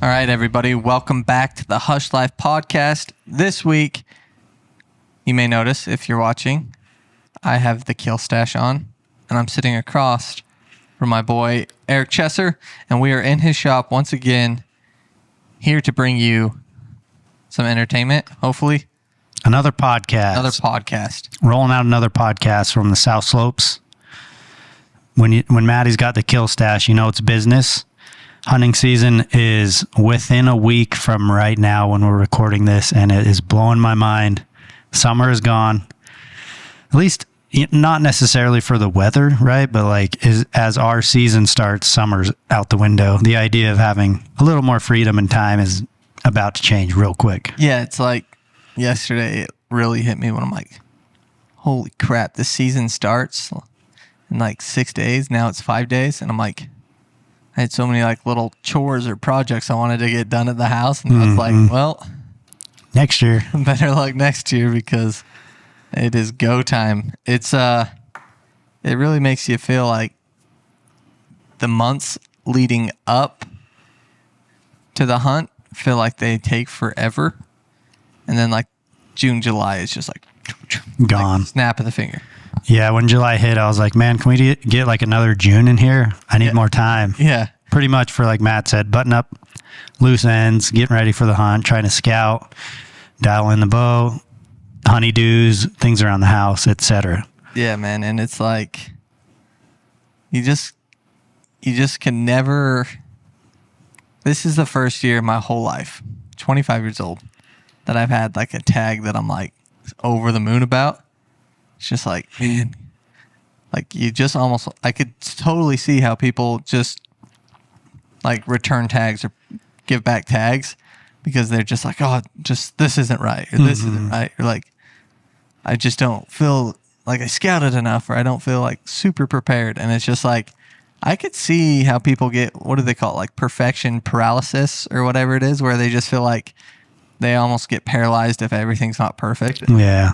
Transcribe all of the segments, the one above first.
All right, everybody, welcome back to the Hushlife Podcast. This week, you may notice if you're watching, I have the kill stash on, and I'm sitting across from my boy Eric Chesser, and we are in his shop once again, here to bring you some entertainment, hopefully. Another podcast. Rolling out another podcast from the South Slopes. When Maddie's got the kill stash, you know it's business. Hunting season is within a week from right now when we're recording this, and it is blowing my mind. Summer is gone. At least not necessarily for the weather, right? But like as our season starts, summer's out the window. The idea of having a little more freedom and time is about to change real quick. Yeah, it's like yesterday it really hit me when I'm like, holy crap, the season starts in like 6 days. Now it's 5 days. And I'm like, I had so many like little chores or projects I wanted to get done at the house. And I was like, well, next year, better luck next year because it is go time. It's, it really makes you feel like the months leading up to the hunt feel like they take forever. And then like June, July is just like gone. Like snap of the finger. Yeah, when July hit, I was like, man, can we get like another June in here? I need more time. Yeah. Pretty much for, like Matt said, button up loose ends, getting ready for the hunt, trying to scout, dial in the bow, honeydews, things around the house, etc. Yeah, man. And it's like, you just can never, this is the first year of my whole life, 25 years old, that I've had like a tag that I'm like over the moon about. It's just like, man, like you just almost, I could totally see how people just like return tags or give back tags because they're just like, oh, just this isn't right or this isn't right. Or like, I just don't feel like I scouted enough or I don't feel like super prepared. And it's just like, I could see how people get, what do they call it? Like perfection paralysis or whatever it is, where they just feel like they almost get paralyzed if everything's not perfect. Yeah.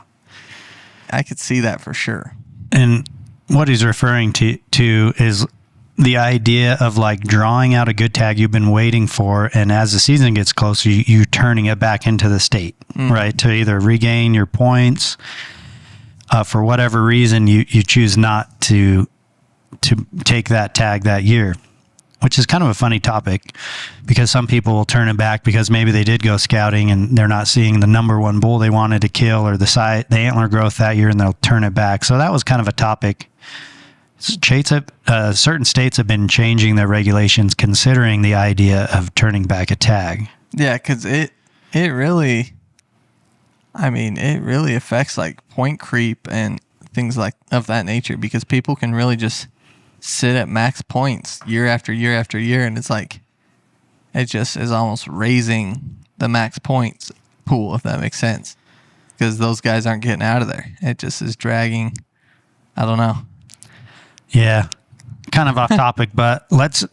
I could see that for sure. And what he's referring to is the idea of like drawing out a good tag you've been waiting for, and as the season gets closer, you turning it back into the state, right? To either regain your points, for whatever reason you choose not to take that tag that year, which is kind of a funny topic because some people will turn it back because maybe they did go scouting and they're not seeing the number one bull they wanted to kill or the antler growth that year, and they'll turn it back. So that was kind of a topic. Certain states have been changing their regulations considering the idea of turning back a tag. Yeah, because it really affects like point creep and things like of that nature, because people can really just sit at max points year after year after year, and it's like it just is almost raising the max points pool, if that makes sense, because those guys aren't getting out of there. It just is dragging. I don't know. Yeah, kind of off topic, but let's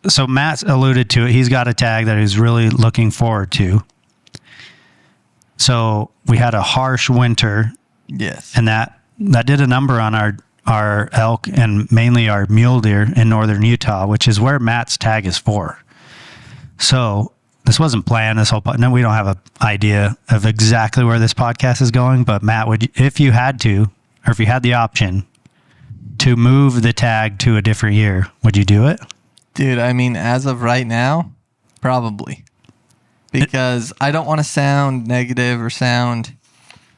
so Matt alluded to it. He's got a tag that he's really looking forward to. So we had a harsh winter. Yes. And that did a number on our elk and mainly our mule deer in northern Utah, which is where Matt's tag is for. So this wasn't planned. No, we don't have an idea of exactly where this podcast is going. But Matt, if you had to, or if you had the option to move the tag to a different year, would you do it? Dude, I mean, as of right now, probably. Because I don't want to sound negative or sound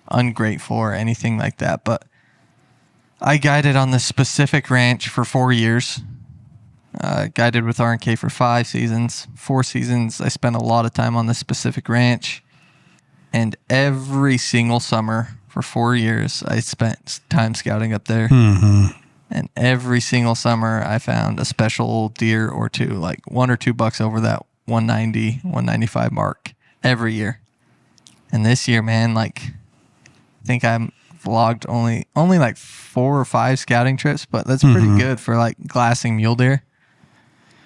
ungrateful or anything like that, but I guided on this specific ranch for 4 years. Guided with R&K for 5 seasons. 4 seasons, I spent a lot of time on this specific ranch. And every single summer for 4 years, I spent time scouting up there. Mm-hmm. And every single summer, I found a special deer or two, like 1 or 2 bucks over that 190, 195 mark every year. And this year, man, like, I think I'm vlogged only like 4 or 5 scouting trips, but that's pretty good for like glassing mule deer.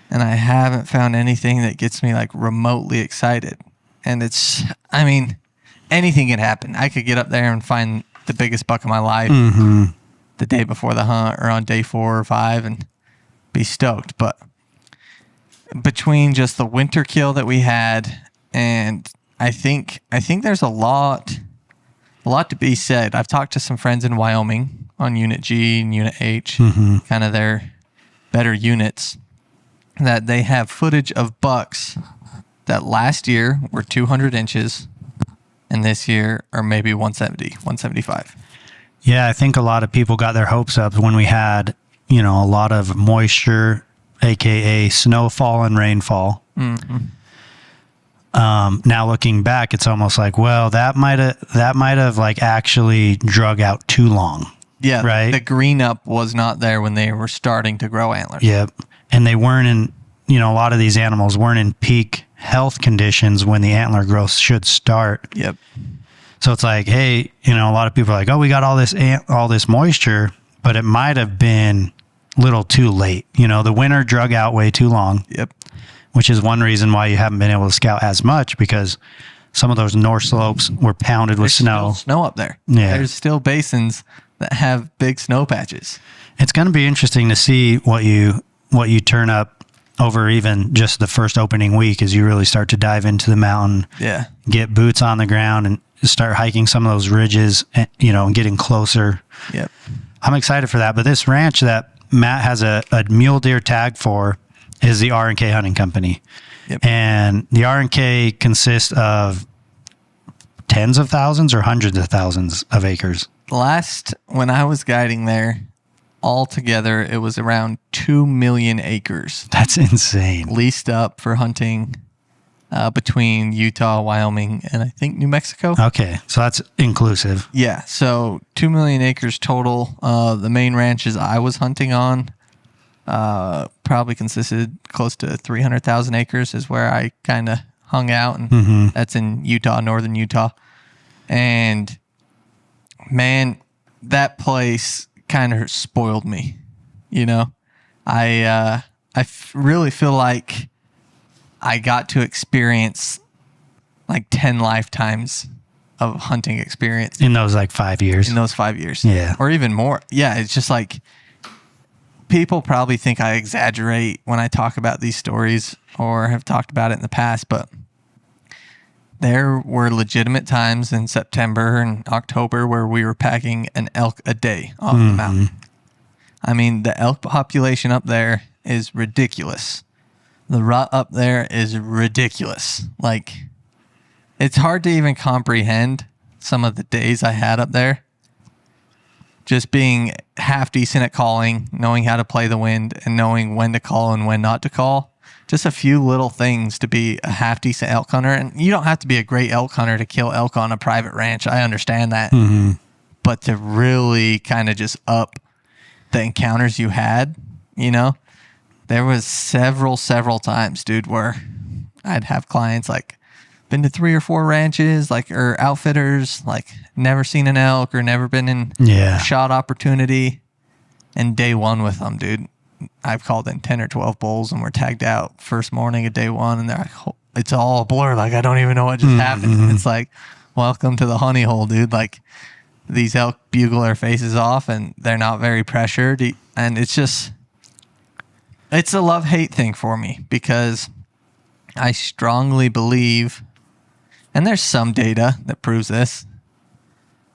And I haven't found anything that gets me like remotely excited. And it's, I mean, anything can happen. I could get up there and find the biggest buck of my life the day before the hunt or on day 4 or 5 and be stoked. But between just the winter kill that we had, and I think there's a lot to be said. I've talked to some friends in Wyoming on Unit G and Unit H, kind of their better units, that they have footage of bucks that last year were 200 inches and this year are maybe 170, 175. Yeah, I think a lot of people got their hopes up when we had, a lot of moisture, aka snowfall and rainfall. Now looking back, it's almost like, well, that might have like actually drug out too long. Yeah, right. The green up was not there when they were starting to grow antlers. Yep, and they weren't in. A lot of these animals weren't in peak health conditions when the antler growth should start. Yep. So it's like, hey, a lot of people are like, oh, we got all this moisture, but it might have been a little too late. The winter drug out way too long. Yep. Which is one reason why you haven't been able to scout as much, because some of those north slopes were pounded with snow. Still snow up there. Yeah. There's still basins that have big snow patches. It's going to be interesting to see what you turn up over even just the first opening week as you really start to dive into the mountain. Yeah. Get boots on the ground and start hiking some of those ridges, and getting closer. Yep. I'm excited for that. But this ranch that Matt has a mule deer tag for is the R&K Hunting Company. Yep. And the R&K consists of tens of thousands or hundreds of thousands of acres. When I was guiding there, altogether, it was around 2 million acres. That's insane. Leased up for hunting between Utah, Wyoming, and I think New Mexico. Okay, so that's inclusive. Yeah, so 2 million acres total. The main ranches I was hunting on probably consisted close to 300,000 acres is where I kind of hung out, and that's in Utah, northern Utah. And man, that place kind of spoiled me. I really feel like I got to experience like 10 lifetimes of hunting experience in those 5 years. In those 5 years. Yeah. Or even more. Yeah. It's just like, people probably think I exaggerate when I talk about these stories or have talked about it in the past, but there were legitimate times in September and October where we were packing an elk a day off the mountain. I mean, the elk population up there is ridiculous. The rut up there is ridiculous. Like, it's hard to even comprehend some of the days I had up there. Just being half decent at calling, knowing how to play the wind, and knowing when to call and when not to call. Just a few little things to be a half decent elk hunter. And you don't have to be a great elk hunter to kill elk on a private ranch. I understand that. But to really kind of just up the encounters you had, there was several times, dude, where I'd have clients like been to 3 or 4 ranches, or outfitters, never seen an elk or never been in a shot opportunity. And day one with them, dude, I've called in 10 or 12 bulls and we're tagged out first morning of day one. And they're like, oh, it's all a blur. I don't even know what just happened. And it's like, welcome to the honey hole, dude. These elk bugle their faces off and they're not very pressured. And it's a love-hate thing for me, because I strongly believe, and there's some data that proves this,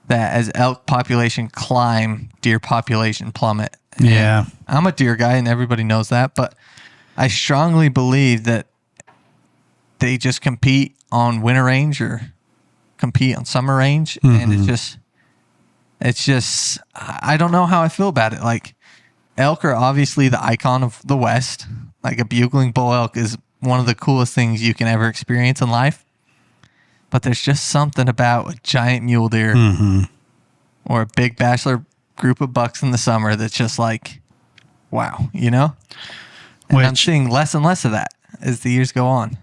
that as elk population climb, deer population plummet. Yeah. And I'm a deer guy and everybody knows that, but I strongly believe that they just compete on winter range or compete on summer range. And it's just, I don't know how I feel about it. Elk are obviously the icon of the West. A bugling bull elk is one of the coolest things you can ever experience in life. But there's just something about a giant mule deer or a big bachelor group of bucks in the summer that's just wow, And I'm seeing less and less of that as the years go on.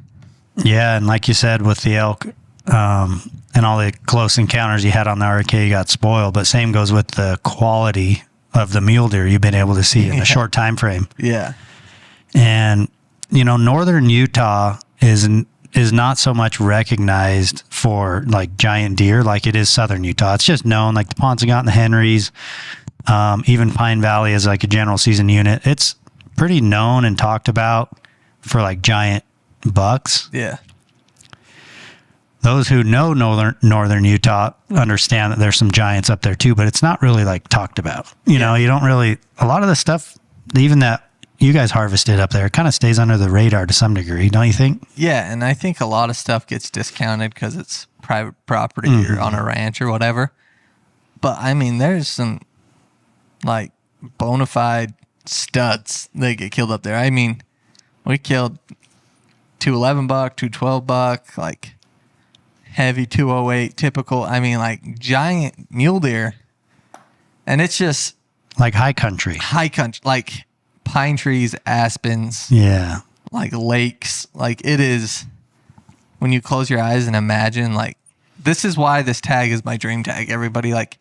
Yeah, and like you said, with the elk and all the close encounters you had on the RK, you got spoiled. But same goes with the quality of the mule deer you've been able to see in a short time frame. Yeah. And, northern Utah is not so much recognized for giant deer like it is southern Utah. It's just known, the Paunsaugunt and the Henrys, even Pine Valley as a general season unit. It's pretty known and talked about for like giant bucks. Yeah. Those who know northern Utah understand that there's some giants up there too, but it's not really like talked about. You know, you don't really, a lot of the stuff, even that you guys harvested up there, kind of stays under the radar to some degree, don't you think? Yeah, and I think a lot of stuff gets discounted because it's private property or on a ranch or whatever. But I mean, there's some like bona fide studs that get killed up there. I mean, we killed 211 buck, 212 buck, like heavy 208, typical. I mean, like giant mule deer, and it's just like high country, like pine trees, aspens, like lakes. Like it is when you close your eyes and imagine. Like this is why this tag is my dream tag. Everybody, like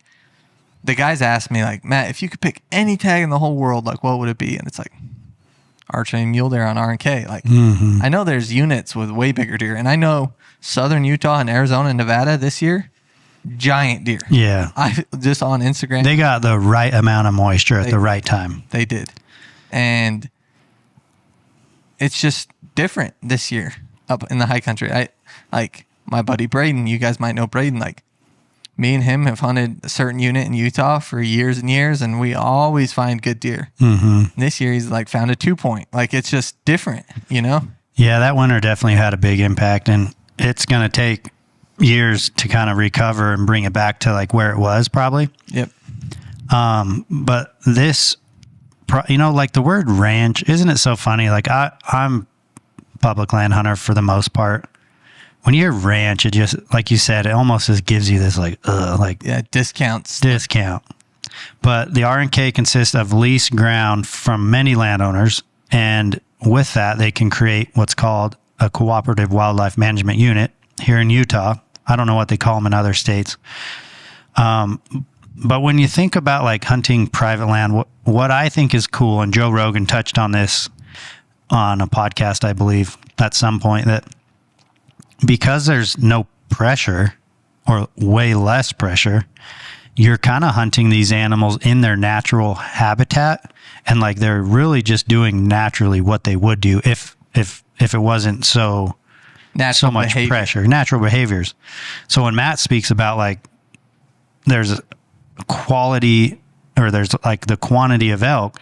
the guys ask me, like, Matt, if you could pick any tag in the whole world, like what would it be? And it's like archery mule deer on R&K. Like I know there's units with way bigger deer, and I know southern Utah and Arizona and Nevada this year, giant deer. Yeah. I just on Instagram. They got the right amount of moisture at the right time. They did. And it's just different this year up in the high country. I like my buddy Braden, you guys might know Braden, like me and him have hunted a certain unit in Utah for years and years, and we always find good deer. This year he's like found a 2-point. Like it's just different, you know? Yeah, that winter definitely had a big impact, and it's going to take years to kind of recover and bring it back to like where it was probably. Yep. But this, you know, like the word ranch, isn't it so funny? Like I'm public land hunter for the most part. When you hear ranch, it just, like you said, it almost just gives you this discount. But the R&K consists of leased ground from many landowners, and with that, they can create what's called a cooperative wildlife management unit here in Utah. I don't know what they call them in other states. But when you think about like hunting private land, what I think is cool, and Joe Rogan touched on this on a podcast, I believe, at some point, that because there's no pressure or way less pressure, you're kind of hunting these animals in their natural habitat, and like they're really just doing naturally what they would do if it wasn't so much pressure, natural behaviors. So when Matt speaks about like there's a quality or there's like the quantity of elk,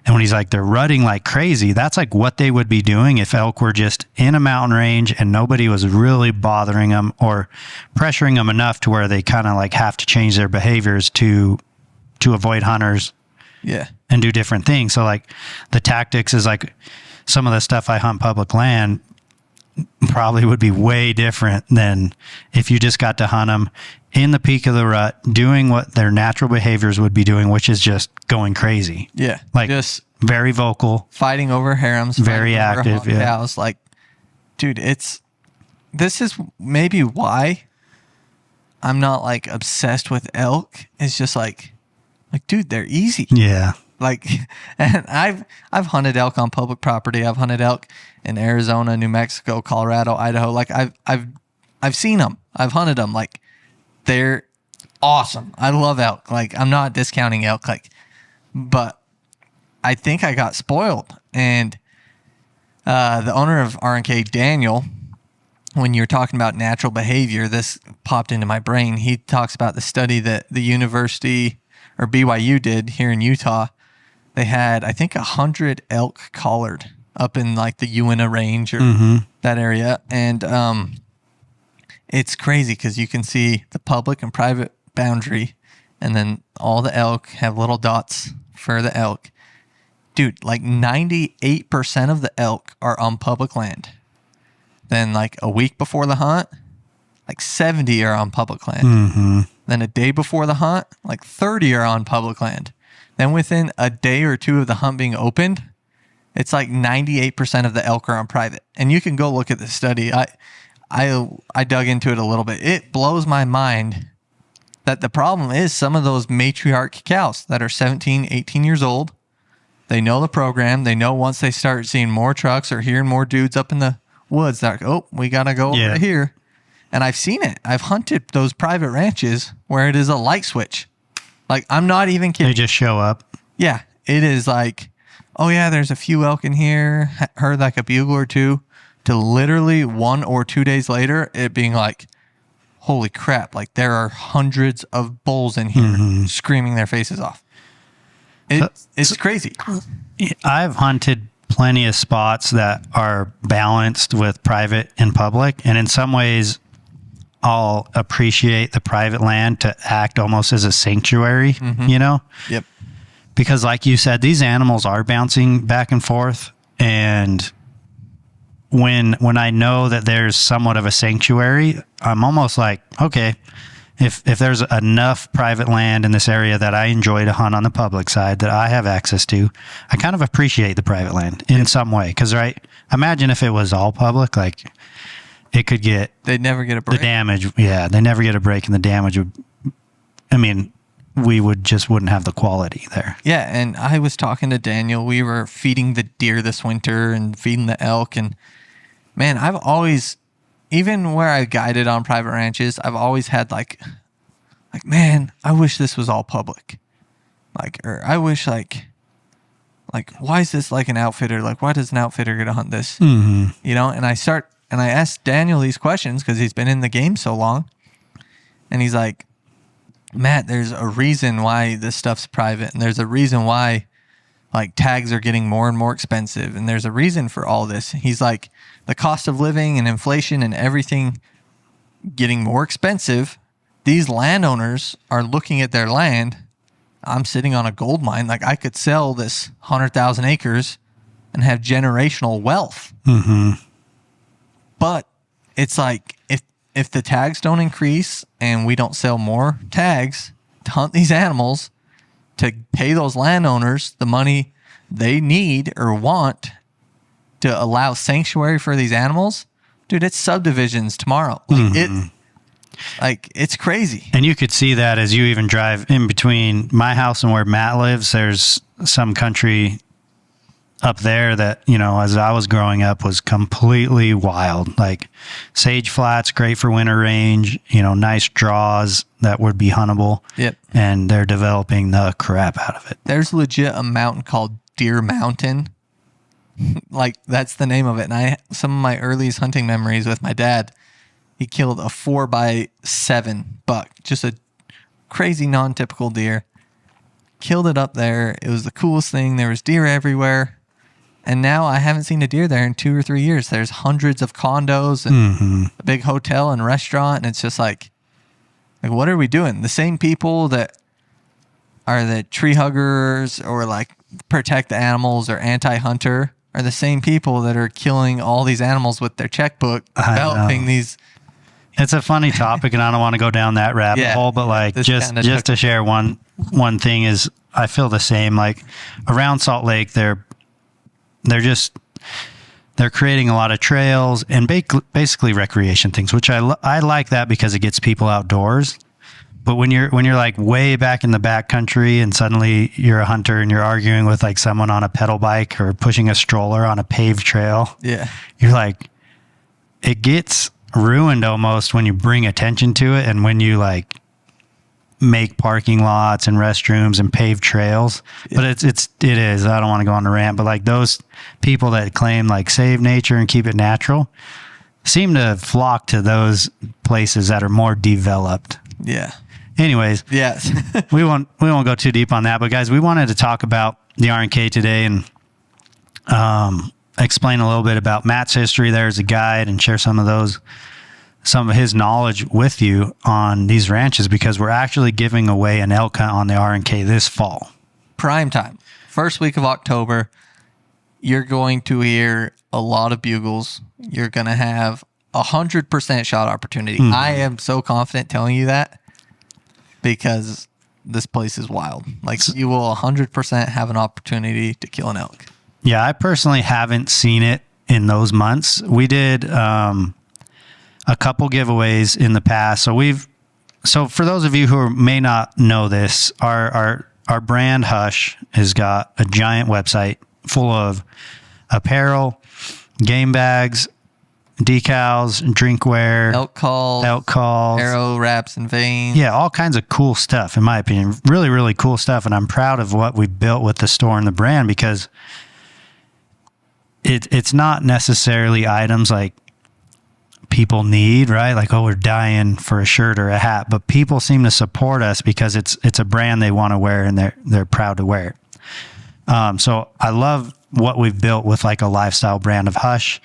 and when he's like they're rutting like crazy, that's like what they would be doing if elk were just in a mountain range and nobody was really bothering them or pressuring them enough to where they kind of like have to change their behaviors to avoid hunters. Yeah. And do different things. So like the tactics is like some of the stuff I hunt public land probably would be way different than if you just got to hunt them in the peak of the rut, doing what their natural behaviors would be doing, which is just going crazy. Yeah. Like just very vocal, fighting over harems, very active. Yeah. Cows. Like, dude, this is maybe why I'm not like obsessed with elk. It's just like, dude, they're easy. Yeah. Like, and I've hunted elk on public property. I've hunted elk in Arizona, New Mexico, Colorado, Idaho. Like I've seen them. I've hunted them. Like they're awesome. I love elk. Like I'm not discounting elk. Like, but I think I got spoiled. And the owner of R&K, Daniel, when you're talking about natural behavior, this popped into my brain. He talks about the study that the university or BYU did here in Utah. They had, I think, 100 elk collared up in like the Uinta range or that area. And it's crazy because you can see the public and private boundary, and then all the elk have little dots for the elk. Dude, like 98% of the elk are on public land. Then like a week before the hunt, like 70 are on public land. Then a day before the hunt, like 30 are on public land. Then within a day or two of the hunt being opened, it's like 98% of the elk are on private. And you can go look at the study. I dug into it a little bit. It blows my mind that the problem is some of those matriarch cows that are 17, 18 years old, they know the program. They know once they start seeing more trucks or hearing more dudes up in the woods, they're like, oh, we got to go over here. And I've seen it. I've hunted those private ranches where it is a light switch. Like, I'm not even kidding. They just show up. Yeah. It is like, oh yeah, there's a few elk in here, heard like a bugle or two, to literally 1 or 2 days later, it being like, holy crap, like there are hundreds of bulls in here screaming their faces off. It's crazy. I've hunted plenty of spots that are balanced with private and public, and in some ways I'll appreciate the private land to act almost as a sanctuary, you know? Yep. Because like you said, these animals are bouncing back and forth, and when I know that there's somewhat of a sanctuary, I'm almost like, okay, if there's enough private land in this area that I enjoy to hunt on the public side that I have access to, I kind of appreciate the private land in some way. Because, right, imagine if it was all public, like it could get... They'd never get a break. The damage, yeah, they never get a break, and the damage would... I mean, we wouldn't have the quality there. Yeah, and I was talking to Daniel. We were feeding the deer this winter and feeding the elk, and man, I've always... Even where I guided on private ranches, I've always had like, man, I wish this was all public. Like, or I wish like, why is this like an outfitter? Like, why does an outfitter get to hunt this? You know, and I asked Daniel these questions because he's been in the game so long. And he's like, Matt, there's a reason why this stuff's private. And there's a reason why like tags are getting more and more expensive. And there's a reason for all this. He's like, the cost of living and inflation and everything getting more expensive. These landowners are looking at their land. I'm sitting on a gold mine. Like I could sell this 100,000 acres and have generational wealth. But it's like, if the tags don't increase and we don't sell more tags to hunt these animals, to pay those landowners the money they need or want to allow sanctuary for these animals, dude, it's subdivisions tomorrow. Like it's crazy. And you could see that as you even drive in between my house and where Matt lives. There's some country up there that, you know, as I was growing up was completely wild. Like sage flats, great for winter range, you know, nice draws that would be huntable. Yep. And they're developing the crap out of it. There's legit a mountain called Deer Mountain. Like that's the name of it. And some of my earliest hunting memories with my dad, he killed a 4x7 buck, just a crazy non-typical deer. Killed it up there. It was the coolest thing. There was deer everywhere. And now I haven't seen a deer there in 2 or 3 years. There's hundreds of condos and a big hotel and restaurant. And it's just like, what are we doing? The same people that are the tree huggers or like protect the animals or anti-hunter are the same people that are killing all these animals with their checkbook, developing these. It's a funny topic, and I don't want to go down that rabbit hole, but like just to share one thing is I feel the same. Like around Salt Lake, they're creating a lot of trails and basically recreation things, which I like that because it gets people outdoors. But when you're like way back in the back country and suddenly you're a hunter and you're arguing with like someone on a pedal bike or pushing a stroller on a paved trail, you're like, it gets ruined almost when you bring attention to it and when you like make parking lots and restrooms and paved trails. But it is, I don't want to go on a rant, but like those people that claim like save nature and keep it natural seem to flock to those places that are more developed. Yeah. Anyways, yes. we won't go too deep on that, but guys, we wanted to talk about the R&K today and explain a little bit about Matt's history there as a guide and share some of his knowledge with you on these ranches, because we're actually giving away an elk hunt on the R&K this fall. Prime time. First week of October, you're going to hear a lot of bugles. You're going to have 100% shot opportunity. I am so confident telling you that because this place is wild. Like you will 100% have an opportunity to kill an elk. Yeah, I personally haven't seen it in those months. We did a couple giveaways in the past. So for those of you who may not know this, our brand Hush has got a giant website full of apparel, game bags, decals, drinkware, elk calls, arrow wraps and veins. Yeah, all kinds of cool stuff, in my opinion. Really, really cool stuff. And I'm proud of what we built with the store and the brand, because it's not necessarily items like people need, right? Like, oh, we're dying for a shirt or a hat, but people seem to support us because it's a brand they want to wear and they're proud to wear it. So I love what we've built with like a lifestyle brand of Hush.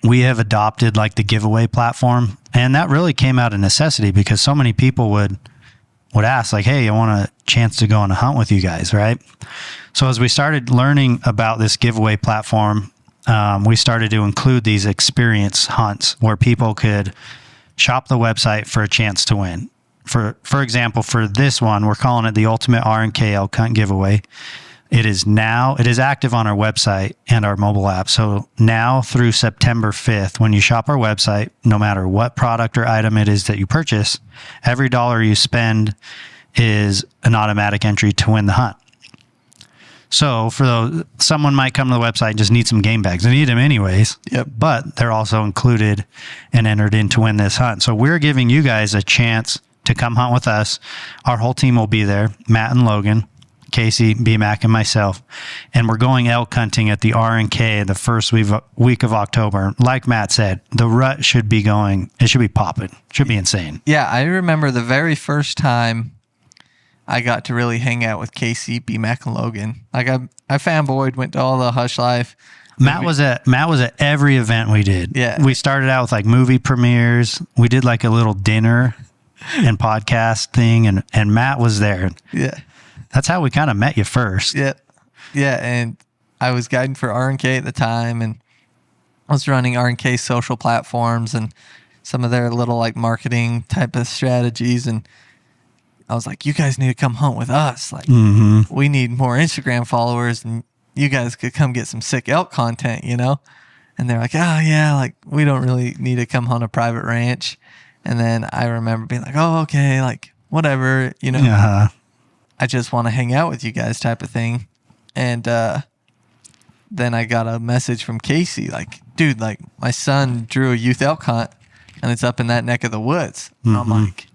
We have adopted like the giveaway platform, and that really came out of necessity because so many people would ask like, hey, I want a chance to go on a hunt with you guys, right? So as we started learning about this giveaway platform, we started to include these experience hunts where people could shop the website for a chance to win. For example, for this one, we're calling it the Ultimate R&K Elk Hunt Giveaway. It is active on our website and our mobile app. So now through September 5th, when you shop our website, no matter what product or item it is that you purchase, every dollar you spend is an automatic entry to win the hunt. So for those, someone might come to the website and just need some game bags. They need them anyways. Yep. But they're also included and entered in to win this hunt. So we're giving you guys a chance to come hunt with us. Our whole team will be there. Matt and Logan, Casey, B-Mac, and myself. And we're going elk hunting at the R&K the first week of October. Like Matt said, the rut should be going. It should be popping. It should be insane. Yeah, I remember the very first time I got to really hang out with Casey, B-Mac, and Logan. Like I fanboyed, went to all the Hushlife. Matt was at every event we did. Yeah. We started out with like movie premieres. We did like a little dinner and podcast thing, and Matt was there. Yeah. That's how we kind of met you first. Yeah. Yeah, and I was guiding for R&K at the time, and I was running R&K social platforms and some of their little like marketing type of strategies, and I was like, you guys need to come hunt with us. Like, we need more Instagram followers, and you guys could come get some sick elk content, you know? And they're like, oh, yeah, like, we don't really need to come hunt a private ranch. And then I remember being like, oh, okay, like, whatever, you know? Yeah. I just want to hang out with you guys type of thing. And then I got a message from Casey, like, dude, like, my son drew a youth elk hunt, and it's up in that neck of the woods. And I'm like,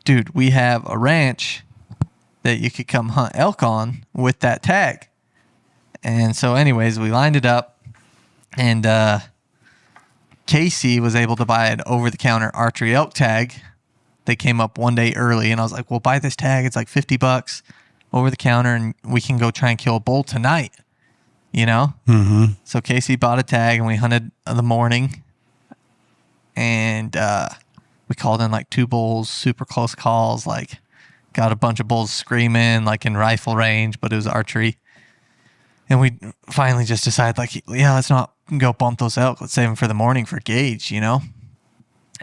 dude, we have a ranch that you could come hunt elk on with that tag. And so anyways, we lined it up, and Casey was able to buy an over-the-counter archery elk tag. They came up one day early, and I was like, well, buy this tag. It's like $50 over the counter, and we can go try and kill a bull tonight, you know? So Casey bought a tag, and we hunted in the morning, and we called in like 2 bulls, super close calls, like got a bunch of bulls screaming like in rifle range, but it was archery. And we finally just decided like, yeah, let's not go bump those elk. Let's save them for the morning for gauge, you know?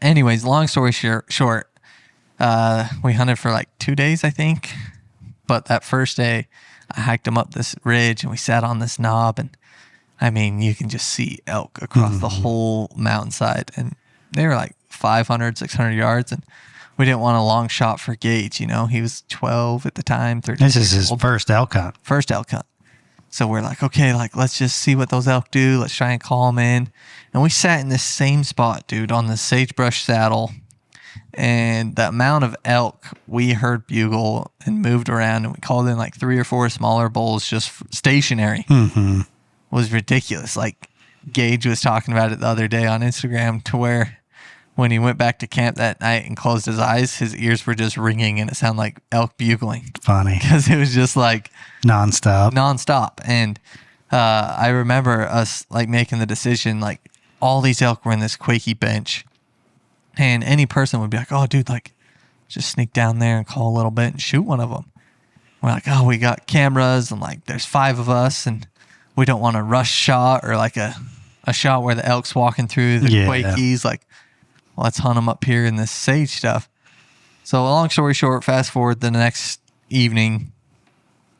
Anyways, long story short, we hunted for like 2 days, I think. But that first day, I hiked them up this ridge and we sat on this knob. And I mean, you can just see elk across the whole mountainside. And they were like 500, 600 yards. And we didn't want a long shot for Gage, you know. He was 12 at the time, 13. This is his first elk hunt. First elk hunt. So we're like, okay, like, let's just see what those elk do. Let's try and call them in. And we sat in this same spot, dude, on the sagebrush saddle. And the amount of elk we heard bugle and moved around, and we called in like 3 or 4 smaller bulls just stationary, was ridiculous. Like, Gage was talking about it the other day on Instagram, to where when he went back to camp that night and closed his eyes, his ears were just ringing and it sounded like elk bugling. Funny. Because it was just like nonstop. And I remember us like making the decision, like all these elk were in this quaky bench, and any person would be like, oh, dude, like just sneak down there and call a little bit and shoot one of them. We're like, oh, we got cameras and like there's 5 of us and we don't want a rush shot or like a shot where the elk's walking through the quakies. Like, let's hunt them up here in this sage stuff. So long story short, fast forward the next evening,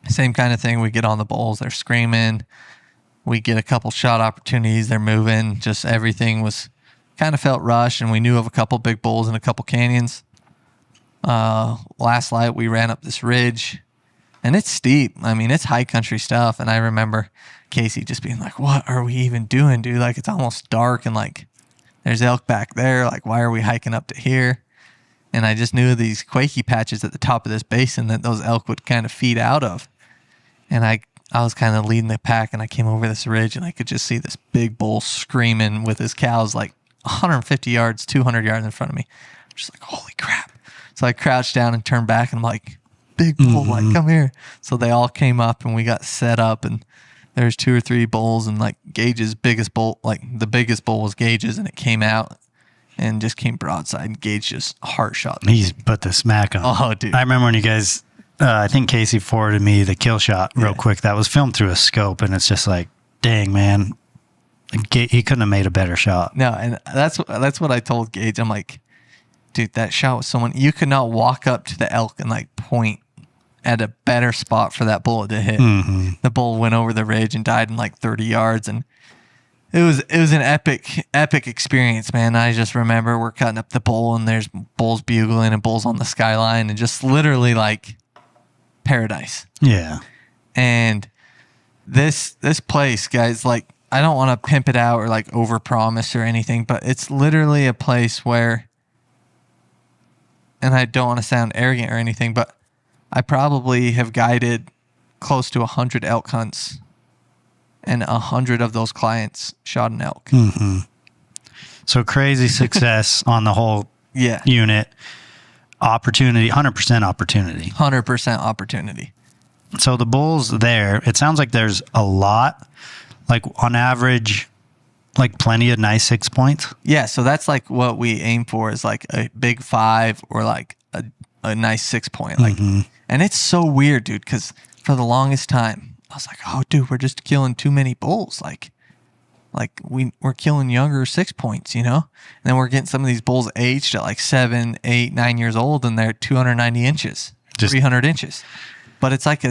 same kind of thing. We get on the bulls. They're screaming. We get a couple shot opportunities. They're moving. Just everything was kind of felt rushed, and we knew of a couple big bulls and a couple canyons. Last night, we ran up this ridge, and it's steep. I mean, it's high country stuff. And I remember Casey just being like, what are we even doing, dude? Like, it's almost dark, and like, there's elk back there. Like, why are we hiking up to here? And I just knew these quaky patches at the top of this basin that those elk would kind of feed out of. And I I was kind of leading the pack, and I came over this ridge, and I could just see this big bull screaming with his cows like 150 yards, 200 yards in front of me. I'm just like, holy crap. So I crouched down and turned back, and I'm like, big bull, like, come here. So they all came up, and we got set up, and there's 2 or 3 bulls, and like Gage's biggest bull, like the biggest bull was Gage's, and it came out and just came broadside, and Gage just heart shot me. He's put the smack on. Oh, dude. I remember when you guys, I think Casey forwarded me the kill shot real quick. That was filmed through a scope, and it's just like, dang, man. He couldn't have made a better shot. No, and that's what I told Gage. I'm like, dude, that shot was someone, you could not walk up to the elk and like point at a better spot for that bullet to hit. Mm-hmm. The bull went over the ridge and died in like 30 yards, and it was an epic experience, man. I just remember we're cutting up the bull, and there's bulls bugling and bulls on the skyline, and just literally like paradise. Yeah. And this place, guys, like, I don't want to pimp it out or like overpromise or anything, but it's literally a place where, and I don't want to sound arrogant or anything, but I probably have guided close to 100 elk hunts, and 100 of those clients shot an elk. Mm-hmm. So crazy success on the whole unit. Opportunity, 100% opportunity. 100% opportunity. So the bulls there, it sounds like there's a lot, like on average, like plenty of nice 6 points. Yeah, so that's like what we aim for, is like a big 5 or like a nice 6 point. Like, and it's so weird, dude, because for the longest time, I was like, oh, dude, we're just killing too many bulls. Like we're killing younger 6 points, you know? And then we're getting some of these bulls aged at like 7, 8, 9 years old, and they're 290 inches, 300 inches. But it's like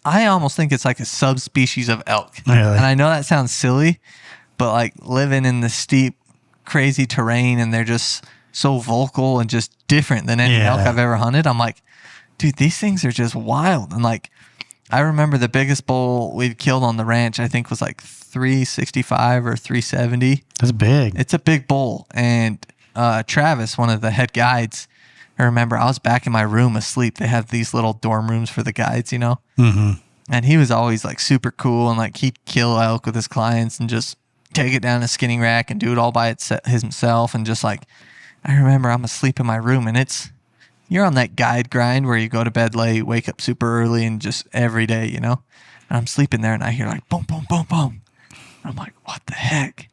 I almost think it's like a subspecies of elk. Really? And I know that sounds silly, but like living in the steep, crazy terrain, and they're just so vocal and just different than any elk I've ever hunted. I'm like, dude, these things are just wild. And like, I remember the biggest bull we've killed on the ranch, I think, was like 365 or 370. That's big. It's a big bull. And Travis, one of the head guides, I remember I was back in my room asleep. They have these little dorm rooms for the guides, you know? Mm-hmm. And he was always like super cool, and like he'd kill elk with his clients and just take it down a skinning rack and do it all by himself. And just like, I remember I'm asleep in my room, and you're on that guide grind where you go to bed late, wake up super early, and just every day, you know? And I'm sleeping there, and I hear like boom, boom, boom, boom. And I'm like, what the heck?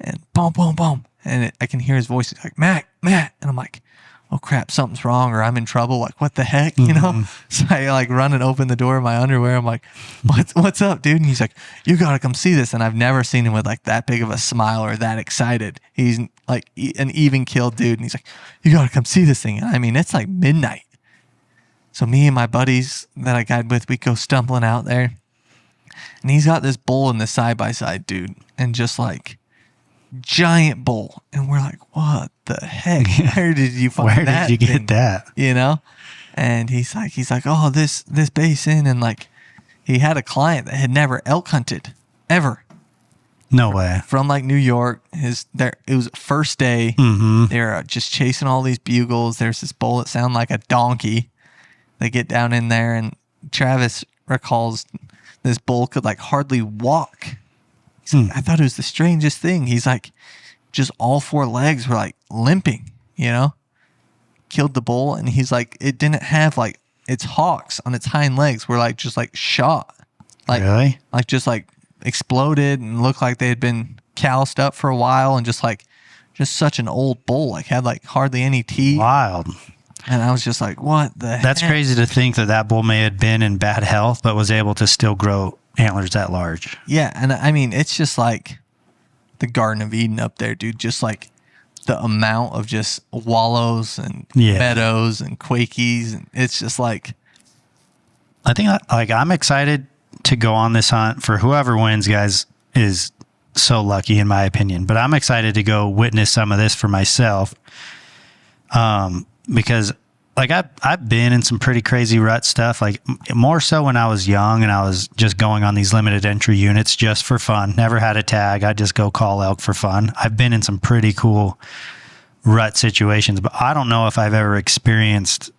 And boom, boom, boom. And I can hear his voice. He's like, Matt. And I'm like, oh crap, something's wrong, or I'm in trouble. Like, what the heck, you know? So I like run and open the door in my underwear. I'm like, what's up, dude? And he's like, you gotta come see this. And I've never seen him with like that big of a smile or that excited. He's like an even killed dude. And he's like, you gotta come see this thing. And I mean, it's like midnight. So me and my buddies that I guide with, we go stumbling out there, and he's got this bull in the side-by-side, dude. And just like, giant bull, and we're like, what the heck? Where did you find that? Where did you get that? You know? And he's like, oh, this basin, and like, he had a client that had never elk hunted ever. No way. From like New York, it was first day. They're just chasing all these bugles. There's this bull that sounded like a donkey. They get down in there, and Travis recalls this bull could like hardly walk. He's like, I thought it was the strangest thing. He's like, just all 4 legs were like limping, you know? Killed the bull, and he's like, it didn't have like its hocks on its hind legs were like just like shot. Like, really? Like just like exploded, and looked like they had been calloused up for a while, and just such an old bull, like had like hardly any teeth. Wild. And I was just like, what the That's heck? crazy to think that bull may have been in bad health, but was able to still grow antlers that large. Yeah, and I mean, it's just like the Garden of Eden up there, dude. Just like the amount of just wallows and meadows and quakies, and it's just like, I think I'm excited to go on this hunt. For whoever wins, guys, is so lucky in my opinion. But I'm excited to go witness some of this for myself, because like I've been in some pretty crazy rut stuff, like more so when I was young and I was just going on these limited entry units just for fun. Never had a tag. I just go call elk for fun. I've been in some pretty cool rut situations, but I don't know if I've ever experienced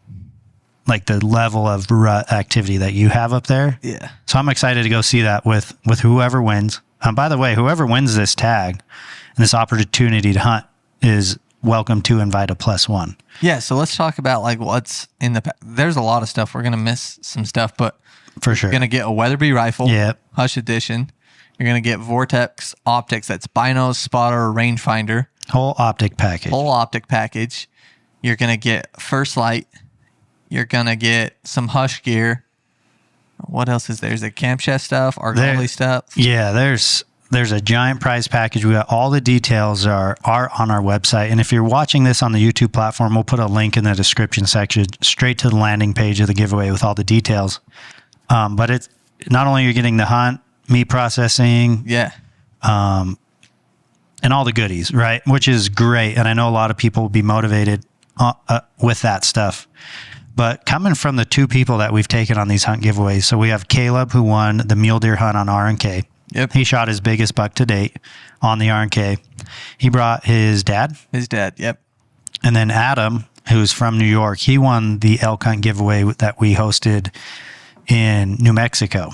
like the level of rut activity that you have up there. Yeah. So I'm excited to go see that with whoever wins. By the way, whoever wins this tag and this opportunity to hunt is welcome to invite a +1. Yeah. So let's talk about like what's in the, there's a lot of stuff. We're going to miss some stuff, but For sure. you're going to get a Weatherby rifle. Yep. Hush edition. You're going to get Vortex optics. That's binos, spotter, rangefinder. Whole optic package. Whole optic package. You're going to get First Light. You're going to get some Hush gear. What else is there? There's a camp chef stuff, Archery stuff. Yeah, there's a giant prize package. We got all the details are on our website. And if you're watching this on the YouTube platform, we'll put a link in the description section straight to the landing page of the giveaway with all the details. But it's not only you're getting the hunt, meat processing, Yeah. and all the goodies, right? Which is great. And I know a lot of people will be motivated with that stuff. But coming from the two people that we've taken on these hunt giveaways, so we have Caleb, who won the mule deer hunt on R&K. Yep. He shot his biggest buck to date on the R&K. He brought his dad. His dad. Yep. And then Adam, who's from New York, he won the elk hunt giveaway that we hosted in New Mexico.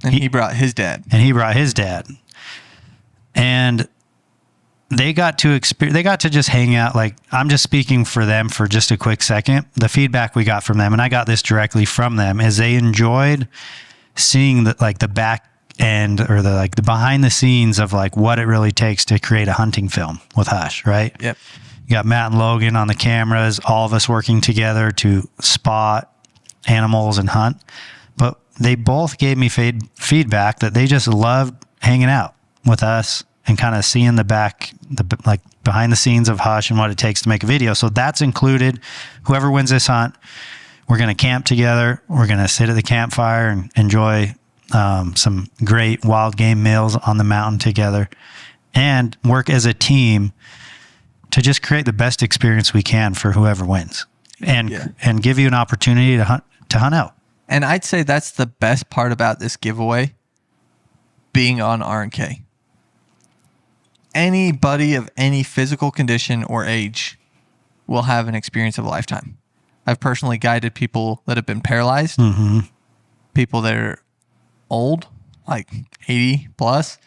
And he brought his dad. And they got to just hang out. Like, I'm just speaking for them for just a quick second. The feedback we got from them, and I got this directly from them, is they enjoyed seeing the back end or the behind the scenes of like what it really takes to create a hunting film with Hush, right? Yep. You got Matt and Logan on the cameras, all of us working together to spot animals and hunt. But they both gave me feedback that they just loved hanging out with us and kind of seeing the behind the scenes of Hush and what it takes to make a video. So that's included. Whoever wins this hunt, we're going to camp together. We're going to sit at the campfire and enjoy some great wild game meals on the mountain together and work as a team to just create the best experience we can for whoever wins and give you an opportunity to hunt out. And I'd say that's the best part about this giveaway, being on R&K. Anybody of any physical condition or age will have an experience of a lifetime. I've personally guided people that have been paralyzed, people that are old, like 80 plus,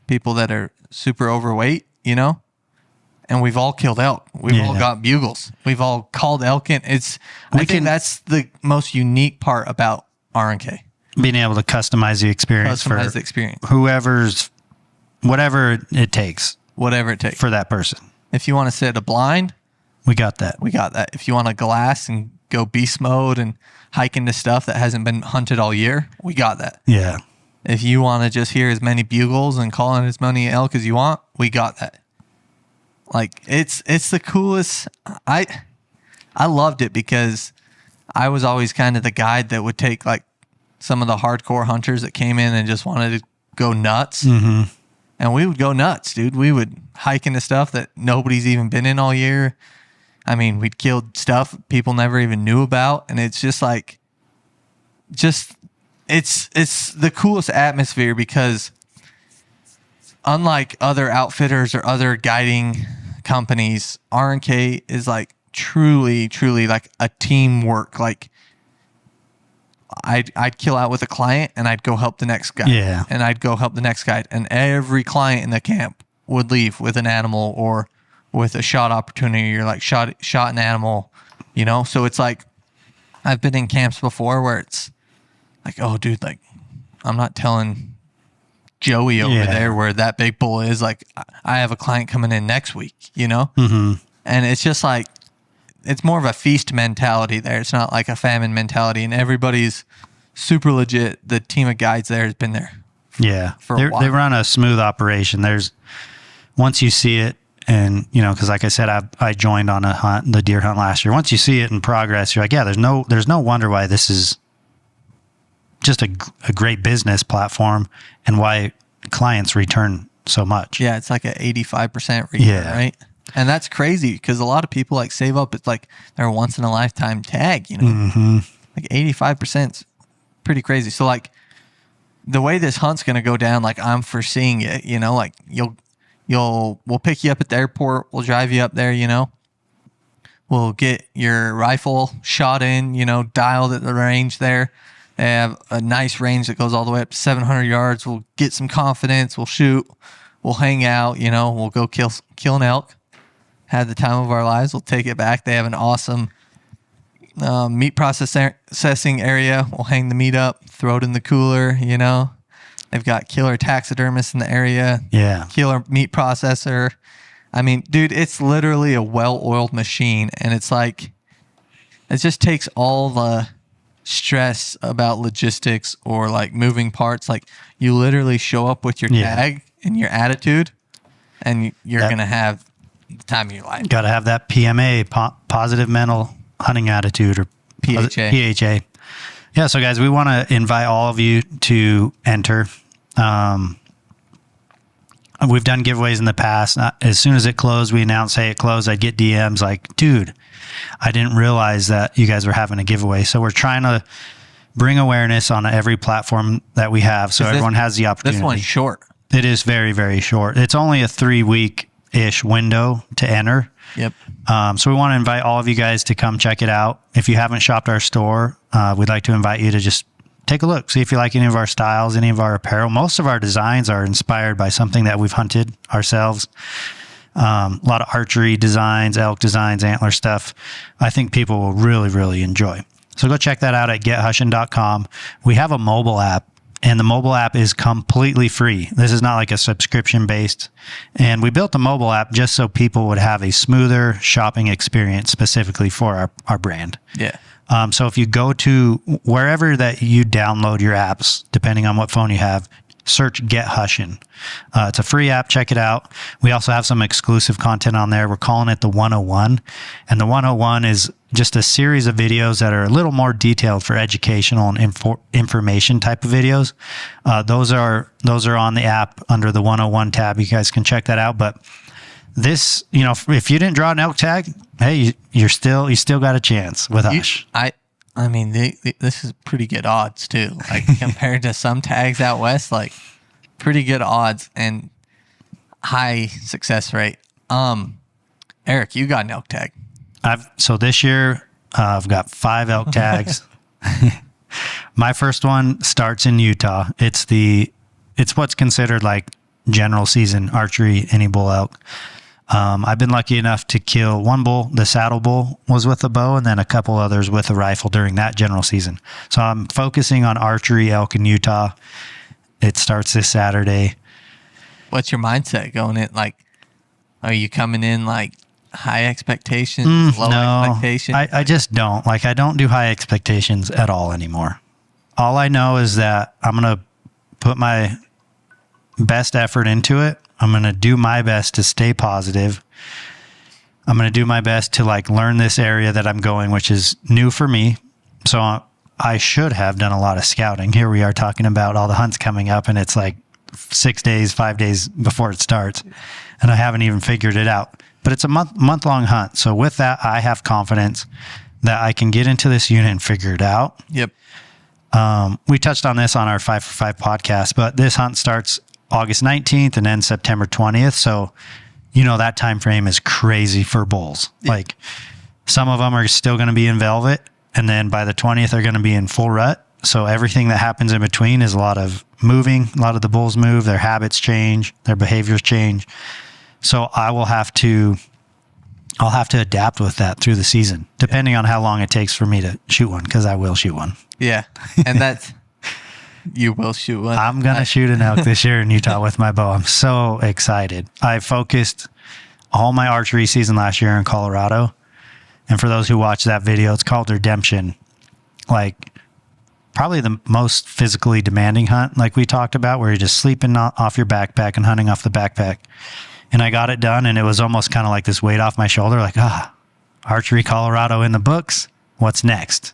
people that are super overweight, and we've all killed elk. We've all got bugles. We've all called elk in. I think that's the most unique part about R&K. Being able to customize the experience for whoever's, whatever it takes for that person. If you want to sit a blind, we got that. If you want to glass and go beast mode and hike into stuff that hasn't been hunted all year, we got that. Yeah. If you want to just hear as many bugles and call in as many elk as you want, we got that. Like, it's the coolest. I loved it because I was always kind of the guide that would take like some of the hardcore hunters that came in and just wanted to go nuts. Mm-hmm. And we would go nuts, dude. We would hike into stuff that nobody's even been in all year. I mean, we'd killed stuff people never even knew about. And it's just like, it's the coolest atmosphere because unlike other outfitters or other guiding companies, R&K is like truly like a teamwork. Like I'd kill out with a client and I'd go help the next guy. Yeah. And I'd go help the next guy. And every client in the camp would leave with an animal or with a shot opportunity or like shot an animal, So it's like, I've been in camps before where it's like, oh dude, like I'm not telling Joey over there where that big bull is. Like I have a client coming in next week, Mm-hmm. And it's just like, it's more of a feast mentality there. It's not like a famine mentality, and everybody's super legit. The team of guides there has been there. For a while. They run a smooth operation. Once you see it, and because like I said, I joined on the deer hunt last year. Once you see it in progress, you're like, yeah, there's no wonder why this is just a great business platform and why clients return so much. Yeah, it's like an 85% return, right? And that's crazy because a lot of people like save up. It's like their once in a lifetime tag, Mm-hmm. Like 85% is pretty crazy. So like the way this hunt's going to go down, like I'm foreseeing it, like we'll pick you up at the airport. We'll drive you up there, We'll get your rifle shot in, dialed at the range there. They have a nice range that goes all the way up to 700 yards. We'll get some confidence. We'll shoot. We'll hang out. We'll go kill an elk. Have the time of our lives. We'll take it back. They have an awesome meat processing area. We'll hang the meat up, throw it in the cooler. They've got killer taxidermists in the area. Yeah. Killer meat processor. I mean, dude, it's literally a well-oiled machine, and it's like it just takes all the stress about logistics or like moving parts. Like you literally show up with your tag and your attitude, and you're gonna have the time of your life. Got to have that PMA, positive mental hunting attitude, or PHA. Yeah. So guys, we want to invite all of you to enter. We've done giveaways in the past. As soon as it closed, we announced, hey, it closed. I'd get DMs like, dude, I didn't realize that you guys were having a giveaway. So we're trying to bring awareness on every platform that we have, so everyone has the opportunity. This one's short. It is very, very short. It's only a 3-week-ish window to enter. Yep. So we want to invite all of you guys to come check it out. If you haven't shopped our store, we'd like to invite you to just take a look, see if you like any of our styles, any of our apparel. Most of our designs are inspired by something that we've hunted ourselves. A lot of archery designs, elk designs, antler stuff. I think people will really, really enjoy. So go check that out at gethushin.com. We have a mobile app, and the mobile app is completely free. This is not like a subscription based. And we built the mobile app just so people would have a smoother shopping experience specifically for our brand. Yeah. So if you go to wherever that you download your apps, depending on what phone you have, search Get Hushin'. It's a free app. Check it out. We also have some exclusive content on there. We're calling it the 101. And the 101 is just a series of videos that are a little more detailed for educational and information type of videos. Those are on the app under the 101 tab. You guys can check that out. But this, if you didn't draw an elk tag, hey, you still got a chance with Hush. I mean, this is pretty good odds too. Like compared to some tags out west, like pretty good odds and high success rate. Eric, you got an elk tag. So this year I've got 5 elk tags. My first one starts in Utah. It's what's considered like general season archery, any bull elk. I've been lucky enough to kill one bull. The saddle bull was with a bow, and then a couple others with a rifle during that general season. So I'm focusing on archery elk in Utah. It starts this Saturday. What's your mindset going in? Like, are you coming in like high expectations, low expectations? I just don't. Like, I don't do high expectations at all anymore. All I know is that I'm going to put my best effort into it. I'm going to do my best to stay positive. I'm going to do my best to like learn this area that I'm going, which is new for me. So I should have done a lot of scouting. Here we are talking about all the hunts coming up, and it's like 5 days before it starts, and I haven't even figured it out. But it's a month-long hunt. So with that, I have confidence that I can get into this unit and figure it out. Yep. We touched on this on our 5 for 5 podcast, but this hunt starts August 19th and ends September 20th. So, that time frame is crazy for bulls. Yeah. Like some of them are still going to be in velvet, and then by the 20th, they're going to be in full rut. So everything that happens in between is a lot of moving. A lot of the bulls move, their habits change, their behaviors change. So I'll have to adapt with that through the season, depending on how long it takes for me to shoot one, because I will shoot one. Yeah. And you will shoot one. I'm going to shoot an elk this year in Utah with my bow. I'm so excited. I focused all my archery season last year in Colorado. And for those who watch that video, it's called Redemption. Like probably the most physically demanding hunt, like we talked about, where you're just sleeping off your backpack and hunting off the backpack. And I got it done, and it was almost kind of like this weight off my shoulder, like, archery Colorado in the books. What's next?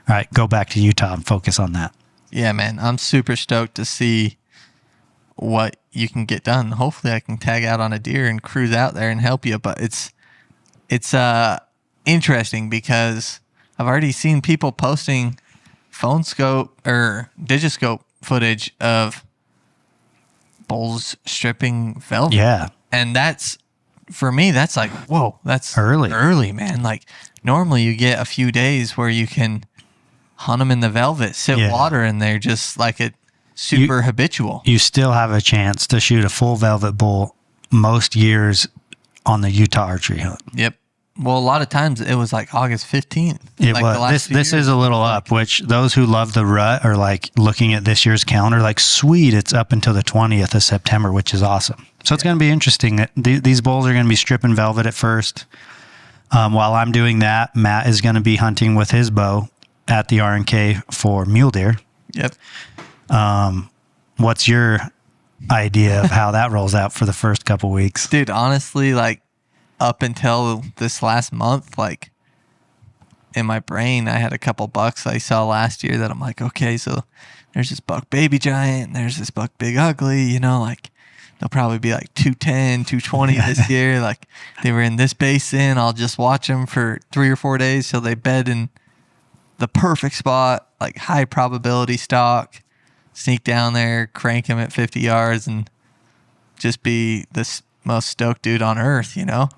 All right, go back to Utah and focus on that. Yeah, man, I'm super stoked to see what you can get done. Hopefully I can tag out on a deer and cruise out there and help you. But it's interesting because I've already seen people posting phone scope or digiscope footage of bulls stripping velvet. Yeah. And that's for me, that's like, whoa, that's early, man. Like normally you get a few days where you can hunt them in the velvet, sit water, and they're just like a super habitual. You still have a chance to shoot a full velvet bull most years on the Utah archery hunt. Yep. Well, a lot of times it was like August 15th. It like was. This is a little up, which those who love the rut are like looking at this year's calendar, like, sweet, it's up until the 20th of September, which is awesome. So it's going to be interesting. These bulls are going to be stripping velvet at first. While I'm doing that, Matt is going to be hunting with his bow at the R&K for mule deer. Yep. What's your idea of how that rolls out for the first couple weeks? Dude, honestly, like, up until this last month, like in my brain, I had a couple bucks I saw last year that I'm like, okay, so there's this buck baby giant, and there's this buck big ugly, you know, like they'll probably be like 210, 220 this year. Like they were in this basin. I'll just watch them for 3 or 4 days till they bed in the perfect spot, like high probability stock, sneak down there, crank them at 50 yards and just be this most stoked dude on earth, you know?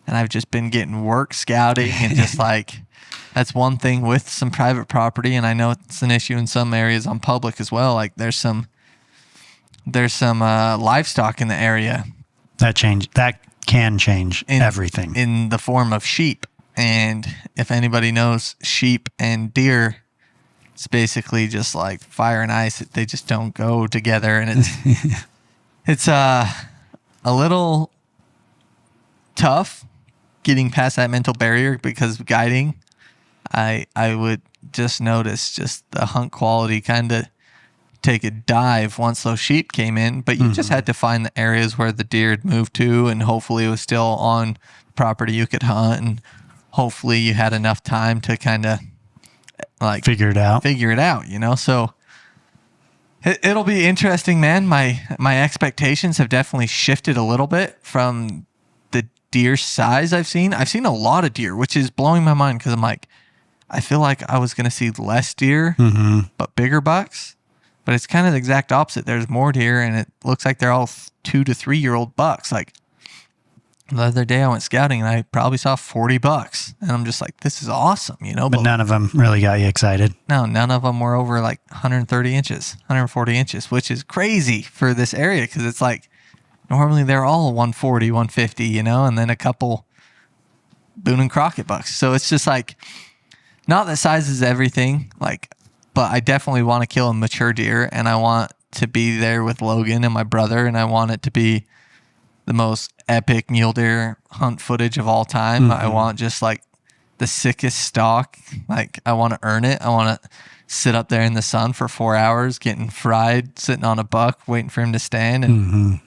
And I've just been getting work scouting and just like, that's one thing with some private property. And I know it's an issue in some areas on public as well. Like there's some livestock in the area. That can change everything. In the form of sheep. And if anybody knows sheep and deer, it's basically just like fire and ice. They just don't go together. And it's a little tough getting past that mental barrier because of guiding. I would just notice just the hunt quality kind of take a dive once those sheep came in, but you just had to find the areas where the deer had moved to, and hopefully it was still on property you could hunt, and hopefully you had enough time to kind of like figure it out, you know? So it'll be interesting, man. My expectations have definitely shifted a little bit from the deer size I've seen. I've seen a lot of deer, which is blowing my mind because I'm like, I feel like I was going to see less deer, but bigger bucks. But it's kind of the exact opposite. There's more deer, and it looks like they're all 2 to 3 year old bucks. Like the other day I went scouting and I probably saw 40 bucks, and I'm just like, this is awesome, you know? But none of them really got you excited. No, none of them were over like 130 inches, 140 inches, which is crazy for this area because it's like normally they're all 140, 150, you know, and then a couple Boone and Crockett bucks. So it's just like, not that size is everything, like, but I definitely want to kill a mature deer, and I want to be there with Logan and my brother, and I want it to be the most epic mule deer hunt footage of all time. I want just like the sickest stalk. Like I want to earn it. I want to sit up there in the sun for 4 hours, getting fried, sitting on a buck, waiting for him to stand, and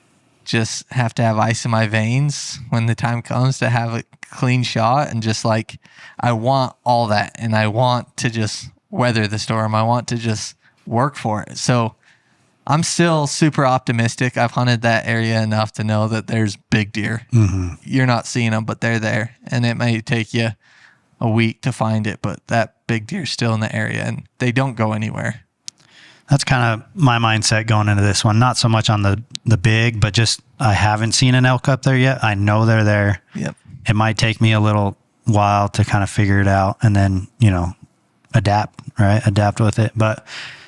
just have to have ice in my veins when the time comes to have a clean shot. And just like, I want all that, and I want to just weather the storm. I want to just work for it. So I'm still super optimistic. I've hunted that area enough to know that there's big deer. You're not seeing them, but they're there. And it may take you a week to find it, but that big deer's still in the area, and they don't go anywhere. That's kind of my mindset going into this one. Not so much on the big, but just I haven't seen an elk up there yet. I know they're there. Yep. It might take me a little while to kind of figure it out, and then, you know, adapt with it. But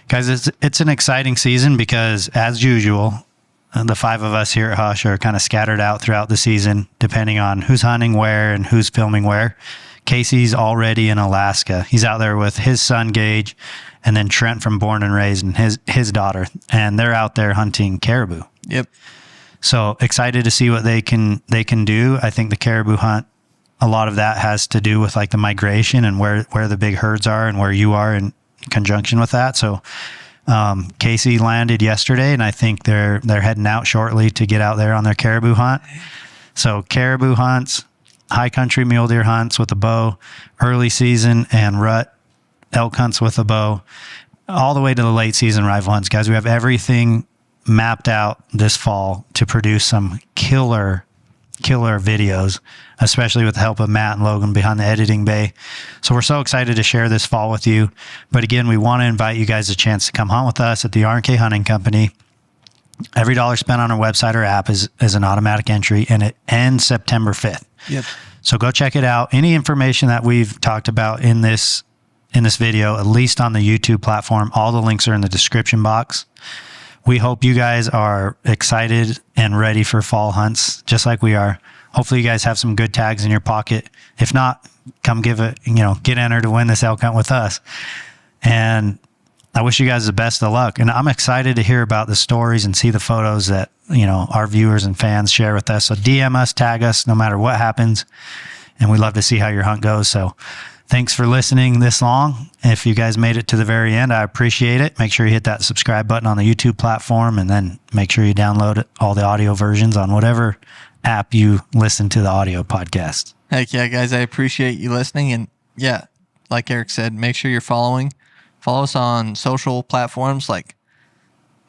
guys, it's an exciting season because, as usual, the 5 of us here at Hush are kind of scattered out throughout the season, depending on who's hunting where and who's filming where. Casey's already in Alaska. He's out there with his son, Gage, and then Trent from Born and Raised and his daughter. And they're out there hunting caribou. Yep. So excited to see what they can do. I think the caribou hunt, a lot of that has to do with like the migration and where the big herds are and where you are in conjunction with that. So Casey landed yesterday, and I think they're heading out shortly to get out there on their caribou hunt. So caribou hunts, high country mule deer hunts with a bow, early season and rut elk hunts with a bow, all the way to the late season rifle hunts. Guys, we have everything mapped out this fall to produce some killer videos, especially with the help of Matt and Logan behind the editing bay. So we're so excited to share this fall with you. But again, we want to invite you guys a chance to come hunt with us at the R&K Hunting Company. Every dollar spent on our website or app is an automatic entry, and it ends September 5th. Yep. So go check it out. Any information that we've talked about in this video, at least on the YouTube platform, all the links are in the description box. We hope you guys are excited and ready for fall hunts, just like we are. Hopefully you guys have some good tags in your pocket. If not, come get entered to win this elk hunt with us. And I wish you guys the best of luck. And I'm excited to hear about the stories and see the photos that, our viewers and fans share with us. So DM us, tag us, no matter what happens. And we love to see how your hunt goes. So thanks for listening this long. If you guys made it to the very end, I appreciate it. Make sure you hit that subscribe button on the YouTube platform, and then make sure you download all the audio versions on whatever app you listen to the audio podcast. Heck yeah, guys. I appreciate you listening. And yeah, like Eric said, make sure you're following. Follow us on social platforms. Like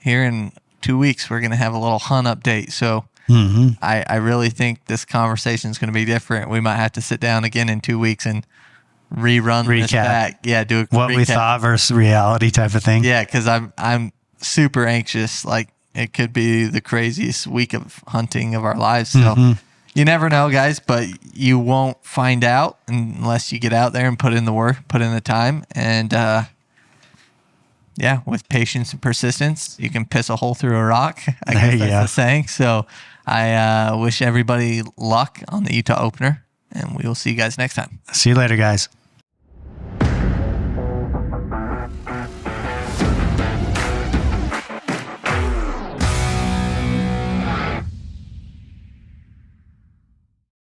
here in 2 weeks, we're going to have a little hunt update. So I really think this conversation is going to be different. We might have to sit down again in 2 weeks and recap this back. Yeah, do a what recap. We thought versus reality type of thing. Yeah, because I'm super anxious. Like it could be the craziest week of hunting of our lives. So you never know, guys, but you won't find out unless you get out there and put in the work, put in the time. And yeah, with patience and persistence, you can piss a hole through a rock. I guess that's the saying. So I wish everybody luck on the Utah opener, and we will see you guys next time. See you later, guys.